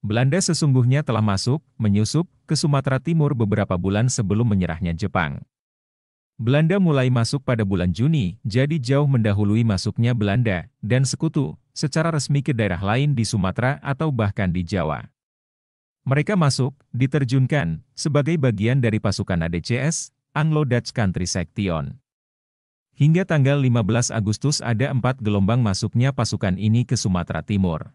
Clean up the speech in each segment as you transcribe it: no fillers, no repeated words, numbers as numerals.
Belanda sesungguhnya telah menyusup ke Sumatera Timur beberapa bulan sebelum menyerahnya Jepang. Belanda mulai masuk pada bulan Juni, jadi jauh mendahului masuknya Belanda dan sekutu secara resmi ke daerah lain di Sumatera atau bahkan di Jawa. Mereka diterjunkan sebagai bagian dari pasukan ADCS, Anglo-Dutch Country Section. Hingga tanggal 15 Agustus ada 4 gelombang masuknya pasukan ini ke Sumatera Timur.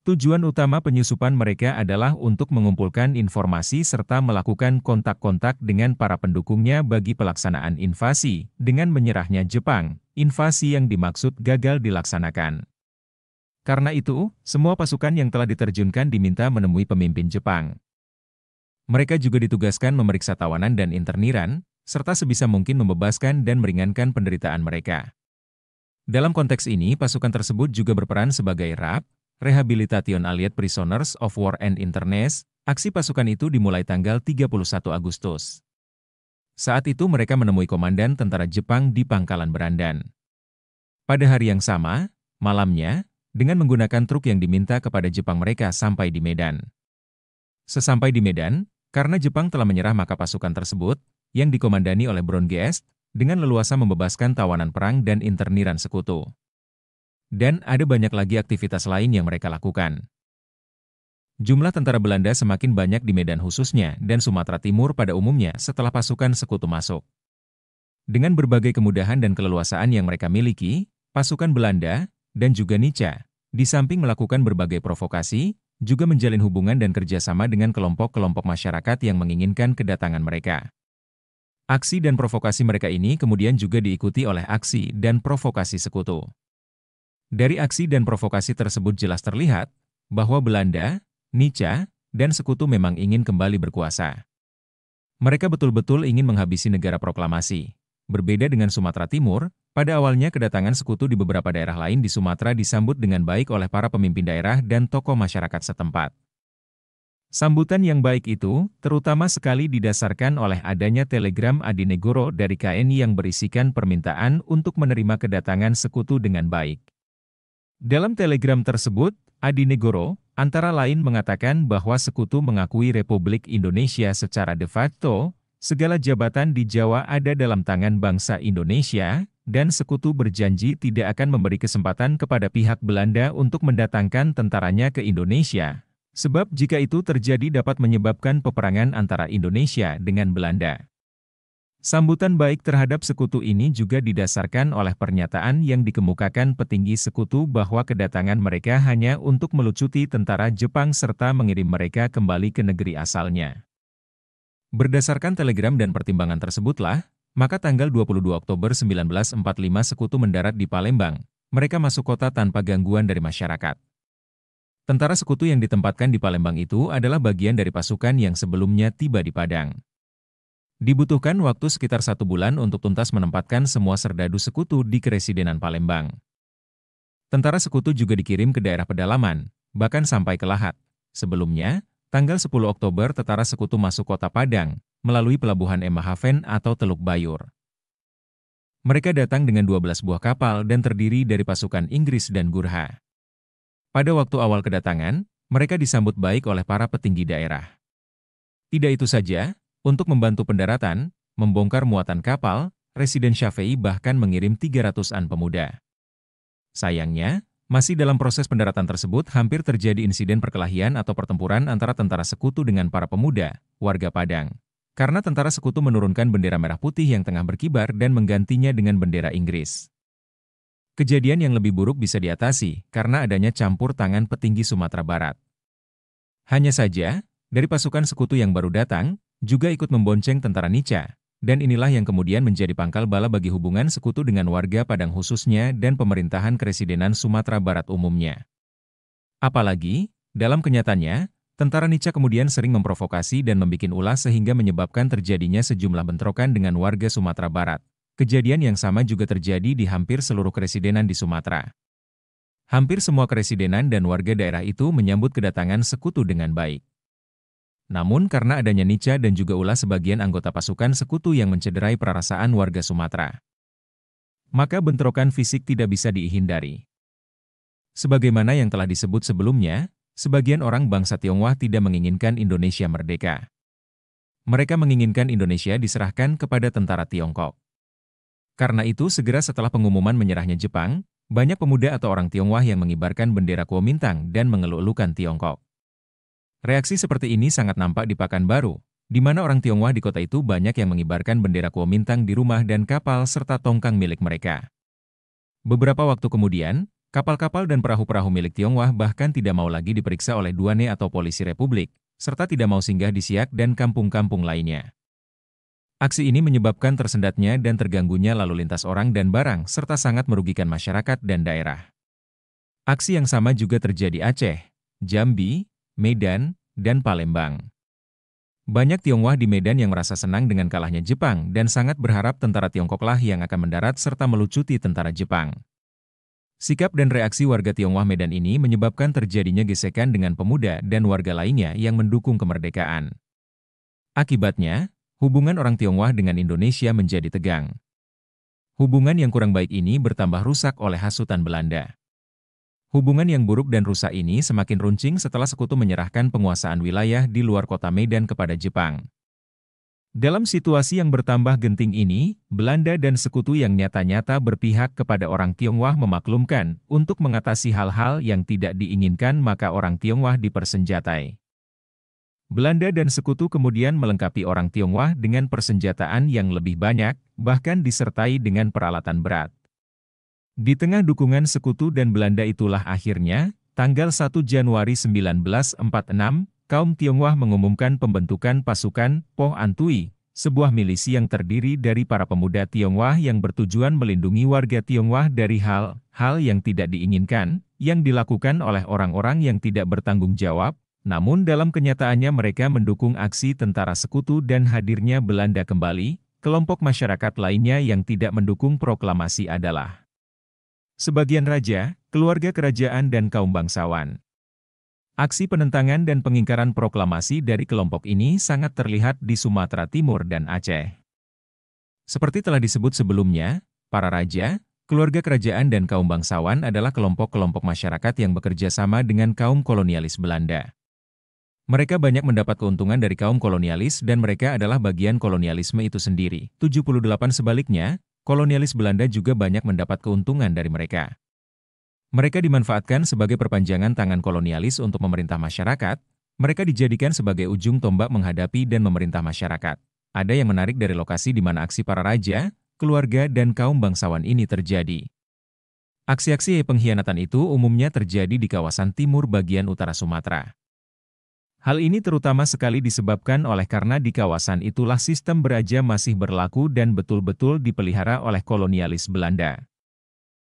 Tujuan utama penyusupan mereka adalah untuk mengumpulkan informasi serta melakukan kontak-kontak dengan para pendukungnya bagi pelaksanaan invasi. Dengan menyerahnya Jepang, invasi yang dimaksud gagal dilaksanakan. Karena itu, semua pasukan yang telah diterjunkan diminta menemui pemimpin Jepang. Mereka juga ditugaskan memeriksa tawanan dan interniran, serta sebisa mungkin membebaskan dan meringankan penderitaan mereka. Dalam konteks ini, pasukan tersebut juga berperan sebagai RAP, Rehabilitation Allied Prisoners of War and Internees. Aksi pasukan itu dimulai tanggal 31 Agustus. Saat itu mereka menemui komandan tentara Jepang di Pangkalan Berandan. Pada hari yang sama, malamnya, dengan menggunakan truk yang diminta kepada Jepang mereka sampai di Medan. Sesampai di Medan, karena Jepang telah menyerah maka pasukan tersebut, yang dikomandani oleh Brongeest, dengan leluasa membebaskan tawanan perang dan interniran sekutu. Dan ada banyak lagi aktivitas lain yang mereka lakukan. Jumlah tentara Belanda semakin banyak di Medan khususnya dan Sumatera Timur pada umumnya setelah pasukan sekutu masuk. Dengan berbagai kemudahan dan keleluasaan yang mereka miliki, pasukan Belanda, dan juga Nica, di samping melakukan berbagai provokasi, juga menjalin hubungan dan kerjasama dengan kelompok-kelompok masyarakat yang menginginkan kedatangan mereka. Aksi dan provokasi mereka ini kemudian juga diikuti oleh aksi dan provokasi sekutu. Dari aksi dan provokasi tersebut jelas terlihat bahwa Belanda, Nica, dan sekutu memang ingin kembali berkuasa. Mereka betul-betul ingin menghabisi negara proklamasi. Berbeda dengan Sumatera Timur, pada awalnya kedatangan sekutu di beberapa daerah lain di Sumatera disambut dengan baik oleh para pemimpin daerah dan tokoh masyarakat setempat. Sambutan yang baik itu, terutama sekali didasarkan oleh adanya telegram Adinegoro dari KNI yang berisikan permintaan untuk menerima kedatangan sekutu dengan baik. Dalam telegram tersebut, Adinegoro, antara lain mengatakan bahwa sekutu mengakui Republik Indonesia secara de facto, segala jabatan di Jawa ada dalam tangan bangsa Indonesia, dan sekutu berjanji tidak akan memberi kesempatan kepada pihak Belanda untuk mendatangkan tentaranya ke Indonesia. Sebab jika itu terjadi dapat menyebabkan peperangan antara Indonesia dengan Belanda. Sambutan baik terhadap sekutu ini juga didasarkan oleh pernyataan yang dikemukakan petinggi sekutu bahwa kedatangan mereka hanya untuk melucuti tentara Jepang serta mengirim mereka kembali ke negeri asalnya. Berdasarkan telegram dan pertimbangan tersebutlah, maka tanggal 22 Oktober 1945 sekutu mendarat di Palembang. Mereka masuk kota tanpa gangguan dari masyarakat. Tentara sekutu yang ditempatkan di Palembang itu adalah bagian dari pasukan yang sebelumnya tiba di Padang. Dibutuhkan waktu sekitar 1 bulan untuk tuntas menempatkan semua serdadu sekutu di Keresidenan Palembang. Tentara sekutu juga dikirim ke daerah pedalaman, bahkan sampai ke Lahat. Sebelumnya, tanggal 10 Oktober tentara sekutu masuk kota Padang, melalui pelabuhan Emahaven atau Teluk Bayur. Mereka datang dengan 12 buah kapal dan terdiri dari pasukan Inggris dan Gurkha. Pada waktu awal kedatangan, mereka disambut baik oleh para petinggi daerah. Tidak itu saja, untuk membantu pendaratan, membongkar muatan kapal, Residen Syafei bahkan mengirim 300-an pemuda. Sayangnya, masih dalam proses pendaratan tersebut hampir terjadi insiden perkelahian atau pertempuran antara tentara sekutu dengan para pemuda, warga Padang. Karena tentara sekutu menurunkan bendera merah putih yang tengah berkibar dan menggantinya dengan bendera Inggris. Kejadian yang lebih buruk bisa diatasi karena adanya campur tangan petinggi Sumatera Barat. Hanya saja, dari pasukan sekutu yang baru datang, juga ikut membonceng tentara Nica, dan inilah yang kemudian menjadi pangkal bala bagi hubungan sekutu dengan warga Padang khususnya dan pemerintahan Keresidenan Sumatera Barat umumnya. Apalagi, dalam kenyataannya, tentara Nica kemudian sering memprovokasi dan membikin ulah sehingga menyebabkan terjadinya sejumlah bentrokan dengan warga Sumatera Barat. Kejadian yang sama juga terjadi di hampir seluruh keresidenan di Sumatera. Hampir semua keresidenan dan warga daerah itu menyambut kedatangan sekutu dengan baik. Namun karena adanya Nica dan juga ulah sebagian anggota pasukan sekutu yang mencederai perasaan warga Sumatera, maka bentrokan fisik tidak bisa dihindari. Sebagaimana yang telah disebut sebelumnya, Sebagian orang bangsa Tionghoa tidak menginginkan Indonesia merdeka. Mereka menginginkan Indonesia diserahkan kepada tentara Tiongkok. Karena itu segera setelah pengumuman menyerahnya Jepang, banyak pemuda atau orang Tionghoa yang mengibarkan bendera Kuomintang dan mengeluk-elukan Tiongkok. Reaksi seperti ini sangat nampak di Pekanbaru, di mana orang Tionghoa di kota itu banyak yang mengibarkan bendera Kuomintang di rumah dan kapal serta tongkang milik mereka. Beberapa waktu kemudian, kapal-kapal dan perahu-perahu milik Tionghoa bahkan tidak mau lagi diperiksa oleh Douane atau polisi Republik, serta tidak mau singgah di Siak dan kampung-kampung lainnya. Aksi ini menyebabkan tersendatnya dan terganggunya lalu lintas orang dan barang, serta sangat merugikan masyarakat dan daerah. Aksi yang sama juga terjadi Aceh, Jambi, Medan, dan Palembang. Banyak Tionghoa di Medan yang merasa senang dengan kalahnya Jepang dan sangat berharap tentara Tiongkoklah yang akan mendarat serta melucuti tentara Jepang. Sikap dan reaksi warga Tionghoa Medan ini menyebabkan terjadinya gesekan dengan pemuda dan warga lainnya yang mendukung kemerdekaan. Akibatnya, hubungan orang Tionghoa dengan Indonesia menjadi tegang. Hubungan yang kurang baik ini bertambah rusak oleh hasutan Belanda. Hubungan yang buruk dan rusak ini semakin runcing setelah Sekutu menyerahkan penguasaan wilayah di luar kota Medan kepada Jepang. Dalam situasi yang bertambah genting ini, Belanda dan Sekutu yang nyata-nyata berpihak kepada orang Tionghoa memaklumkan, untuk mengatasi hal-hal yang tidak diinginkan maka orang Tionghoa dipersenjatai. Belanda dan Sekutu kemudian melengkapi orang Tionghoa dengan persenjataan yang lebih banyak, bahkan disertai dengan peralatan berat. Di tengah dukungan Sekutu dan Belanda itulah akhirnya, tanggal 1 Januari 1946, kaum Tionghoa mengumumkan pembentukan pasukan Po Antui, sebuah milisi yang terdiri dari para pemuda Tionghoa yang bertujuan melindungi warga Tionghoa dari hal-hal yang tidak diinginkan, yang dilakukan oleh orang-orang yang tidak bertanggung jawab, namun dalam kenyataannya mereka mendukung aksi tentara Sekutu dan hadirnya Belanda kembali. Kelompok masyarakat lainnya yang tidak mendukung proklamasi adalah sebagian raja, keluarga kerajaan dan kaum bangsawan. Aksi penentangan dan pengingkaran proklamasi dari kelompok ini sangat terlihat di Sumatera Timur dan Aceh. Seperti telah disebut sebelumnya, para raja, keluarga kerajaan dan kaum bangsawan adalah kelompok-kelompok masyarakat yang bekerja sama dengan kaum kolonialis Belanda. Mereka banyak mendapat keuntungan dari kaum kolonialis dan mereka adalah bagian kolonialisme itu sendiri. 78 sebaliknya, kolonialis Belanda juga banyak mendapat keuntungan dari mereka. Mereka dimanfaatkan sebagai perpanjangan tangan kolonialis untuk memerintah masyarakat, mereka dijadikan sebagai ujung tombak menghadapi dan memerintah masyarakat. Ada yang menarik dari lokasi di mana aksi para raja, keluarga dan kaum bangsawan ini terjadi. Aksi-aksi pengkhianatan itu umumnya terjadi di kawasan timur bagian utara Sumatera. Hal ini terutama sekali disebabkan oleh karena di kawasan itulah sistem beraja masih berlaku dan betul-betul dipelihara oleh kolonialis Belanda.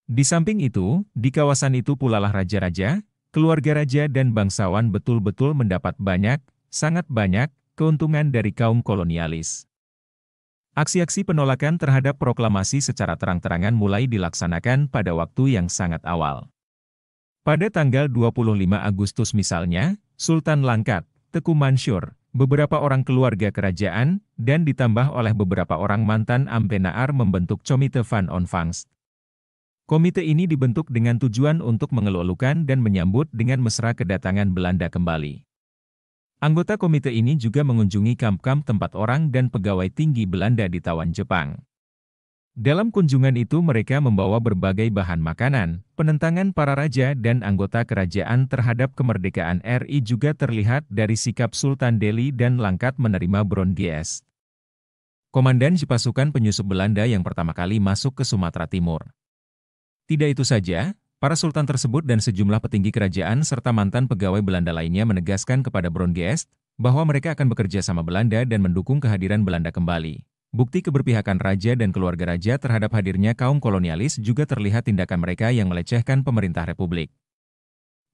Di samping itu, di kawasan itu pula lah raja-raja, keluarga raja dan bangsawan betul-betul mendapat banyak, sangat banyak, keuntungan dari kaum kolonialis. Aksi-aksi penolakan terhadap proklamasi secara terang-terangan mulai dilaksanakan pada waktu yang sangat awal. Pada tanggal 25 Agustus misalnya, Sultan Langkat, Teuku Mansur, beberapa orang keluarga kerajaan, dan ditambah oleh beberapa orang mantan Ampenaar membentuk Komite Van Ontvangst. Komite ini dibentuk dengan tujuan untuk mengelola dan menyambut dengan mesra kedatangan Belanda kembali. Anggota komite ini juga mengunjungi kamp-kamp tempat orang dan pegawai tinggi Belanda ditawan Jepang. Dalam kunjungan itu mereka membawa berbagai bahan makanan. Penentangan para raja dan anggota kerajaan terhadap kemerdekaan RI juga terlihat dari sikap Sultan Delhi dan Langkat menerima Brongies, komandan pasukan penyusup Belanda yang pertama kali masuk ke Sumatera Timur. Tidak itu saja, para sultan tersebut dan sejumlah petinggi kerajaan serta mantan pegawai Belanda lainnya menegaskan kepada Brongies bahwa mereka akan bekerja sama Belanda dan mendukung kehadiran Belanda kembali. Bukti keberpihakan raja dan keluarga raja terhadap hadirnya kaum kolonialis juga terlihat tindakan mereka yang melecehkan pemerintah Republik.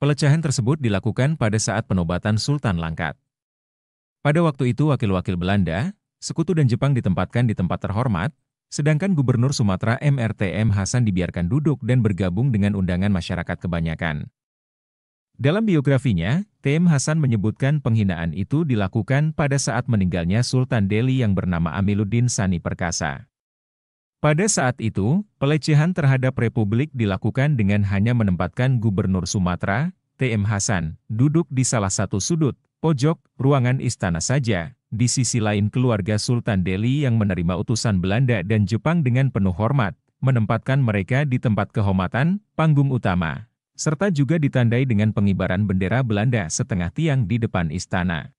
Pelecehan tersebut dilakukan pada saat penobatan Sultan Langkat. Pada waktu itu wakil-wakil Belanda, Sekutu dan Jepang ditempatkan di tempat terhormat, sedangkan Gubernur Sumatera MRTM Hasan dibiarkan duduk dan bergabung dengan undangan masyarakat kebanyakan. Dalam biografinya, TM Hasan menyebutkan penghinaan itu dilakukan pada saat meninggalnya Sultan Delhi yang bernama Amiluddin Sani Perkasa. Pada saat itu, pelecehan terhadap Republik dilakukan dengan hanya menempatkan Gubernur Sumatera, T.M. Hasan, duduk di salah satu sudut, pojok, ruangan istana saja. Di sisi lain keluarga Sultan Delhi yang menerima utusan Belanda dan Jepang dengan penuh hormat, menempatkan mereka di tempat kehormatan, panggung utama, serta juga ditandai dengan pengibaran bendera Belanda setengah tiang di depan istana.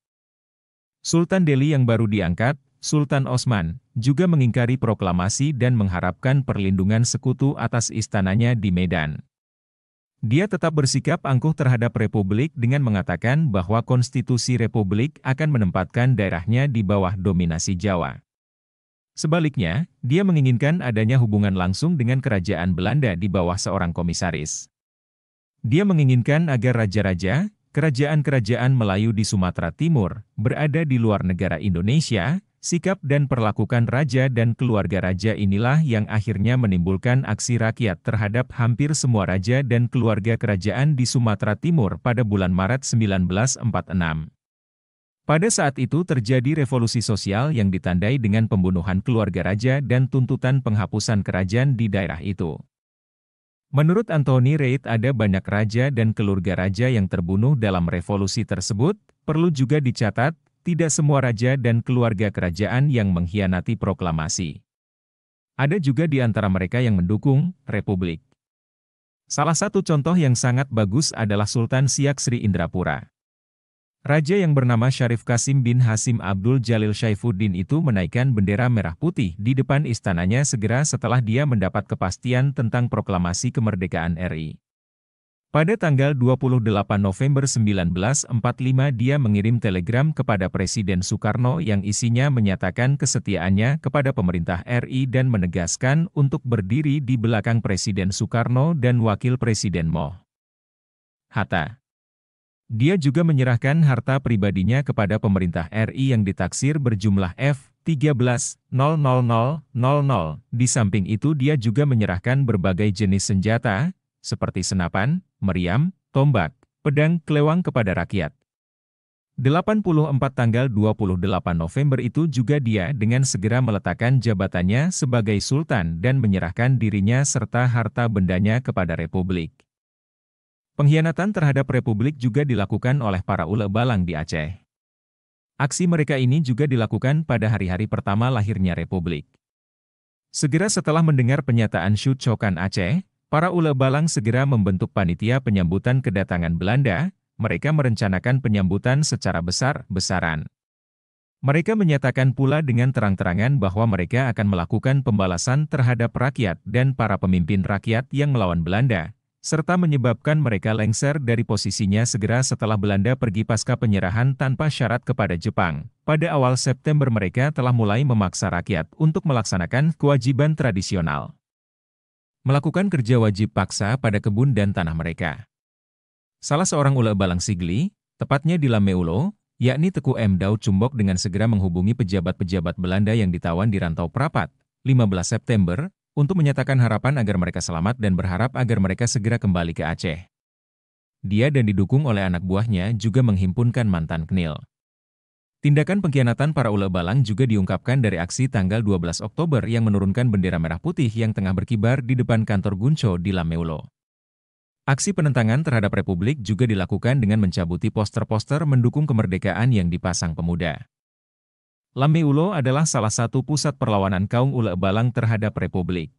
Sultan Delhi yang baru diangkat, Sultan Osman, juga mengingkari proklamasi dan mengharapkan perlindungan sekutu atas istananya di Medan. Dia tetap bersikap angkuh terhadap Republik dengan mengatakan bahwa konstitusi Republik akan menempatkan daerahnya di bawah dominasi Jawa. Sebaliknya, dia menginginkan adanya hubungan langsung dengan kerajaan Belanda di bawah seorang komisaris. Dia menginginkan agar raja-raja, kerajaan-kerajaan Melayu di Sumatera Timur, berada di luar negara Indonesia. Sikap dan perlakukan raja dan keluarga raja inilah yang akhirnya menimbulkan aksi rakyat terhadap hampir semua raja dan keluarga kerajaan di Sumatera Timur pada bulan Maret 1946. Pada saat itu terjadi revolusi sosial yang ditandai dengan pembunuhan keluarga raja dan tuntutan penghapusan kerajaan di daerah itu. Menurut Anthony Reid ada banyak raja dan keluarga raja yang terbunuh dalam revolusi tersebut. Perlu juga dicatat, tidak semua raja dan keluarga kerajaan yang mengkhianati proklamasi. Ada juga di antara mereka yang mendukung Republik. Salah satu contoh yang sangat bagus adalah Sultan Siak Sri Indrapura. Raja yang bernama Syarif Qasim bin Hasim Abdul Jalil Syaifuddin itu menaikkan bendera merah putih di depan istananya segera setelah dia mendapat kepastian tentang proklamasi kemerdekaan RI. Pada tanggal 28 November 1945 dia mengirim telegram kepada Presiden Soekarno yang isinya menyatakan kesetiaannya kepada pemerintah RI dan menegaskan untuk berdiri di belakang Presiden Soekarno dan Wakil Presiden Moh. Hatta. Dia juga menyerahkan harta pribadinya kepada pemerintah RI yang ditaksir berjumlah F13.000.00. Di samping itu dia juga menyerahkan berbagai jenis senjata, seperti senapan, meriam, tombak, pedang, kelewang kepada rakyat. 84 tanggal 28 November itu juga dia dengan segera meletakkan jabatannya sebagai Sultan dan menyerahkan dirinya serta harta bendanya kepada Republik. Pengkhianatan terhadap Republik juga dilakukan oleh para ule balang di Aceh. Aksi mereka ini juga dilakukan pada hari-hari pertama lahirnya Republik. Segera setelah mendengar pernyataan Syut Cokan Aceh, para ule balang segera membentuk panitia penyambutan kedatangan Belanda. Mereka merencanakan penyambutan secara besar-besaran. Mereka menyatakan pula dengan terang-terangan bahwa mereka akan melakukan pembalasan terhadap rakyat dan para pemimpin rakyat yang melawan Belanda, serta menyebabkan mereka lengser dari posisinya segera setelah Belanda pergi pasca penyerahan tanpa syarat kepada Jepang. Pada awal September mereka telah mulai memaksa rakyat untuk melaksanakan kewajiban tradisional. Melakukan kerja wajib paksa pada kebun dan tanah mereka. Salah seorang ule balang Sigli, tepatnya di Lameulo, yakni Teku M. Daud Cumbok dengan segera menghubungi pejabat-pejabat Belanda yang ditawan di Rantau Prapat, 15 September, untuk menyatakan harapan agar mereka selamat dan berharap agar mereka segera kembali ke Aceh. Dia dan didukung oleh anak buahnya juga menghimpunkan mantan KNIL. Tindakan pengkhianatan para ule balang juga diungkapkan dari aksi tanggal 12 Oktober yang menurunkan bendera merah putih yang tengah berkibar di depan kantor Gunco di Lameulo. Aksi penentangan terhadap Republik juga dilakukan dengan mencabuti poster-poster mendukung kemerdekaan yang dipasang pemuda. Lameulo adalah salah satu pusat perlawanan kaum ule balang terhadap Republik.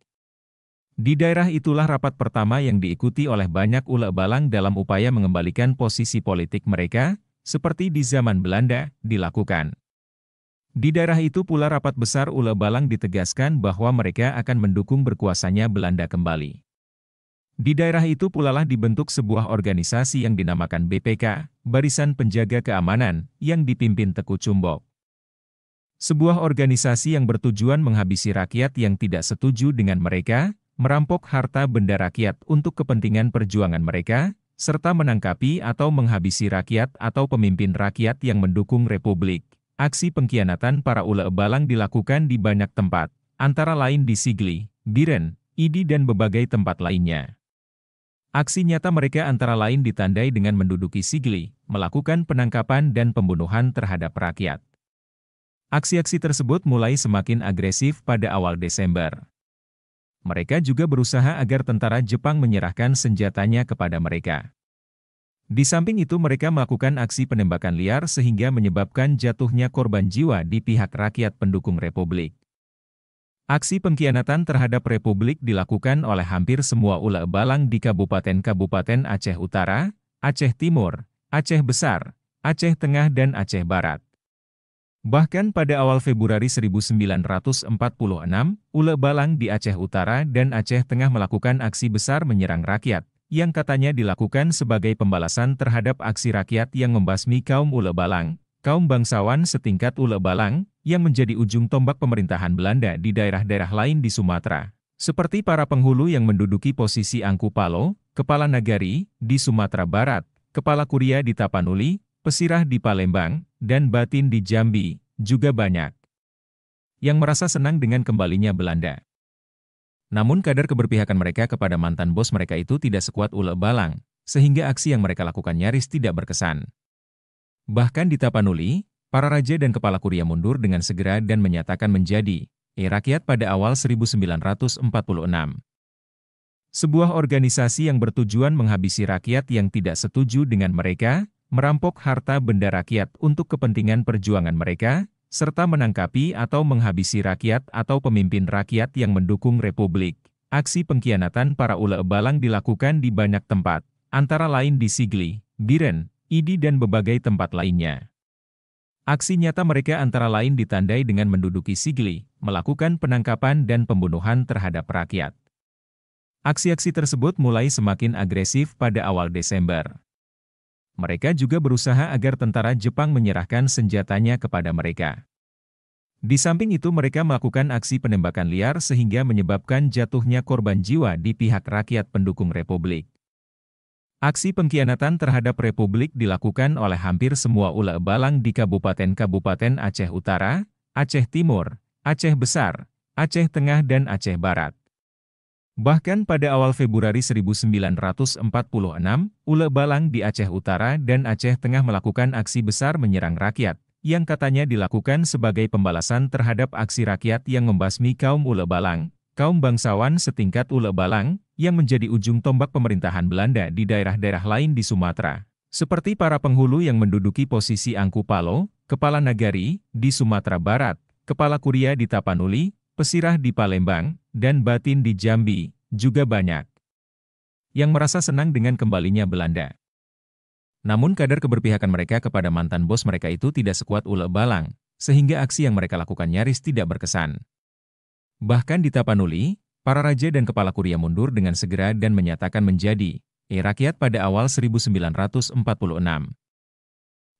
Di daerah itulah rapat pertama yang diikuti oleh banyak ule balang dalam upaya mengembalikan posisi politik mereka, seperti di zaman Belanda, dilakukan. Di daerah itu pula rapat besar ule balang ditegaskan bahwa mereka akan mendukung berkuasanya Belanda kembali. Di daerah itu pulalah dibentuk sebuah organisasi yang dinamakan BPK, Barisan Penjaga Keamanan, yang dipimpin Teku Cumbok. Sebuah organisasi yang bertujuan menghabisi rakyat yang tidak setuju dengan mereka, merampok harta benda rakyat untuk kepentingan perjuangan mereka, serta menangkapi atau menghabisi rakyat atau pemimpin rakyat yang mendukung Republik. Aksi pengkhianatan para ule balang dilakukan di banyak tempat, antara lain di Sigli, Biren, Idi dan berbagai tempat lainnya. Aksi nyata mereka antara lain ditandai dengan menduduki Sigli, melakukan penangkapan dan pembunuhan terhadap rakyat. Aksi-aksi tersebut mulai semakin agresif pada awal Desember. Mereka juga berusaha agar tentara Jepang menyerahkan senjatanya kepada mereka. Di samping itu mereka melakukan aksi penembakan liar sehingga menyebabkan jatuhnya korban jiwa di pihak rakyat pendukung Republik. Aksi pengkhianatan terhadap Republik dilakukan oleh hampir semua ulama balang di kabupaten-kabupaten Aceh Utara, Aceh Timur, Aceh Besar, Aceh Tengah dan Aceh Barat. Bahkan pada awal Februari 1946, ulama balang di Aceh Utara dan Aceh Tengah melakukan aksi besar menyerang rakyat, yang katanya dilakukan sebagai pembalasan terhadap aksi rakyat yang membasmi kaum ulama balang, kaum bangsawan setingkat ulama balang, yang menjadi ujung tombak pemerintahan Belanda di daerah-daerah lain di Sumatera, seperti para penghulu yang menduduki posisi Angku Palo, Kepala Nagari, di Sumatera Barat, Kepala Kuria di Tapanuli, Pesirah di Palembang, dan Batin di Jambi, juga banyak yang merasa senang dengan kembalinya Belanda. Namun kadar keberpihakan mereka kepada mantan bos mereka itu tidak sekuat ulama balang, sehingga aksi yang mereka lakukan nyaris tidak berkesan. Bahkan di Tapanuli, para raja dan kepala kuria mundur dengan segera dan menyatakan menjadi rakyat pada awal 1946. Sebuah organisasi yang bertujuan menghabisi rakyat yang tidak setuju dengan mereka, merampok harta benda rakyat untuk kepentingan perjuangan mereka, serta menangkapi atau menghabisi rakyat atau pemimpin rakyat yang mendukung Republik. Aksi pengkhianatan para ulama balang dilakukan di banyak tempat, antara lain di Sigli, Biren, Idi dan berbagai tempat lainnya. Aksi nyata mereka antara lain ditandai dengan menduduki Sigli, melakukan penangkapan dan pembunuhan terhadap rakyat. Aksi-aksi tersebut mulai semakin agresif pada awal Desember. Mereka juga berusaha agar tentara Jepang menyerahkan senjatanya kepada mereka. Di samping itu mereka melakukan aksi penembakan liar sehingga menyebabkan jatuhnya korban jiwa di pihak rakyat pendukung Republik. Aksi pengkhianatan terhadap Republik dilakukan oleh hampir semua ulama balang di kabupaten-kabupaten Aceh Utara, Aceh Timur, Aceh Besar, Aceh Tengah dan Aceh Barat. Bahkan pada awal Februari 1946, ulama balang di Aceh Utara dan Aceh Tengah melakukan aksi besar menyerang rakyat, yang katanya dilakukan sebagai pembalasan terhadap aksi rakyat yang membasmi kaum ulama balang, kaum bangsawan setingkat ulama balang, yang menjadi ujung tombak pemerintahan Belanda di daerah-daerah lain di Sumatera, seperti para penghulu yang menduduki posisi Angku Palo, Kepala Nagari, di Sumatera Barat, Kepala Kuria di Tapanuli, Pesirah di Palembang, dan Batin di Jambi, juga banyak yang merasa senang dengan kembalinya Belanda. Namun kadar keberpihakan mereka kepada mantan bos mereka itu tidak sekuat ulama balang, sehingga aksi yang mereka lakukan nyaris tidak berkesan. Bahkan di Tapanuli, para raja dan kepala kuria mundur dengan segera dan menyatakan menjadi rakyat pada awal 1946.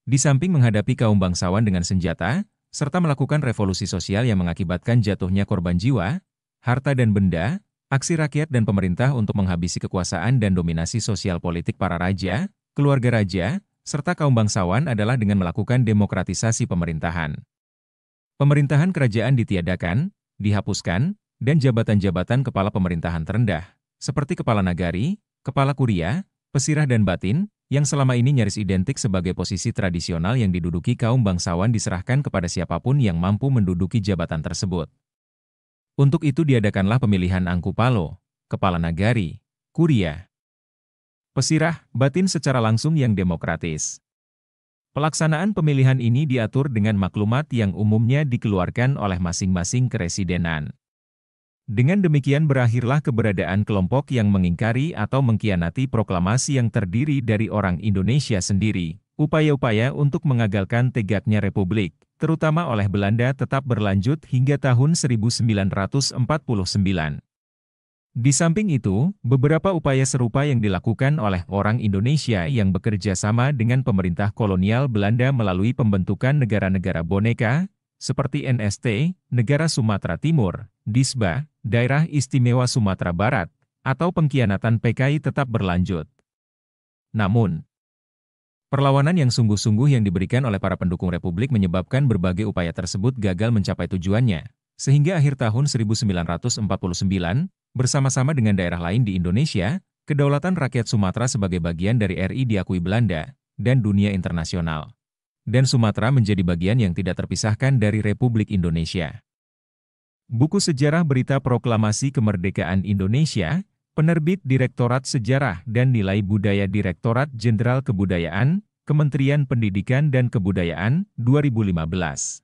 Di samping menghadapi kaum bangsawan dengan senjata, serta melakukan revolusi sosial yang mengakibatkan jatuhnya korban jiwa, harta dan benda, aksi rakyat dan pemerintah untuk menghabisi kekuasaan dan dominasi sosial politik para raja, keluarga raja, serta kaum bangsawan adalah dengan melakukan demokratisasi pemerintahan. Pemerintahan kerajaan ditiadakan, dihapuskan, dan jabatan-jabatan kepala pemerintahan terendah, seperti kepala nagari, kepala kuria, pesirah dan batin, yang selama ini nyaris identik sebagai posisi tradisional yang diduduki kaum bangsawan diserahkan kepada siapapun yang mampu menduduki jabatan tersebut. Untuk itu diadakanlah pemilihan Angku Palo, kepala nagari, kuria, pesirah, batin secara langsung yang demokratis. Pelaksanaan pemilihan ini diatur dengan maklumat yang umumnya dikeluarkan oleh masing-masing keresidenan. Dengan demikian berakhirlah keberadaan kelompok yang mengingkari atau mengkhianati proklamasi yang terdiri dari orang Indonesia sendiri. Upaya-upaya untuk mengagalkan tegaknya Republik, terutama oleh Belanda tetap berlanjut hingga tahun 1949. Di samping itu, beberapa upaya serupa yang dilakukan oleh orang Indonesia yang bekerja sama dengan pemerintah kolonial Belanda melalui pembentukan negara-negara boneka, seperti NST, Negara Sumatera Timur, Disba, Daerah Istimewa Sumatera Barat, atau pengkhianatan PKI tetap berlanjut. Namun, perlawanan yang sungguh-sungguh yang diberikan oleh para pendukung Republik menyebabkan berbagai upaya tersebut gagal mencapai tujuannya, sehingga akhir tahun 1949, bersama-sama dengan daerah lain di Indonesia, kedaulatan rakyat Sumatera sebagai bagian dari RI diakui Belanda dan dunia internasional. Dan Sumatera menjadi bagian yang tidak terpisahkan dari Republik Indonesia. Buku Sejarah Berita Proklamasi Kemerdekaan Indonesia, Penerbit Direktorat Sejarah dan Nilai Budaya Direktorat Jenderal Kebudayaan, Kementerian Pendidikan dan Kebudayaan, 2015.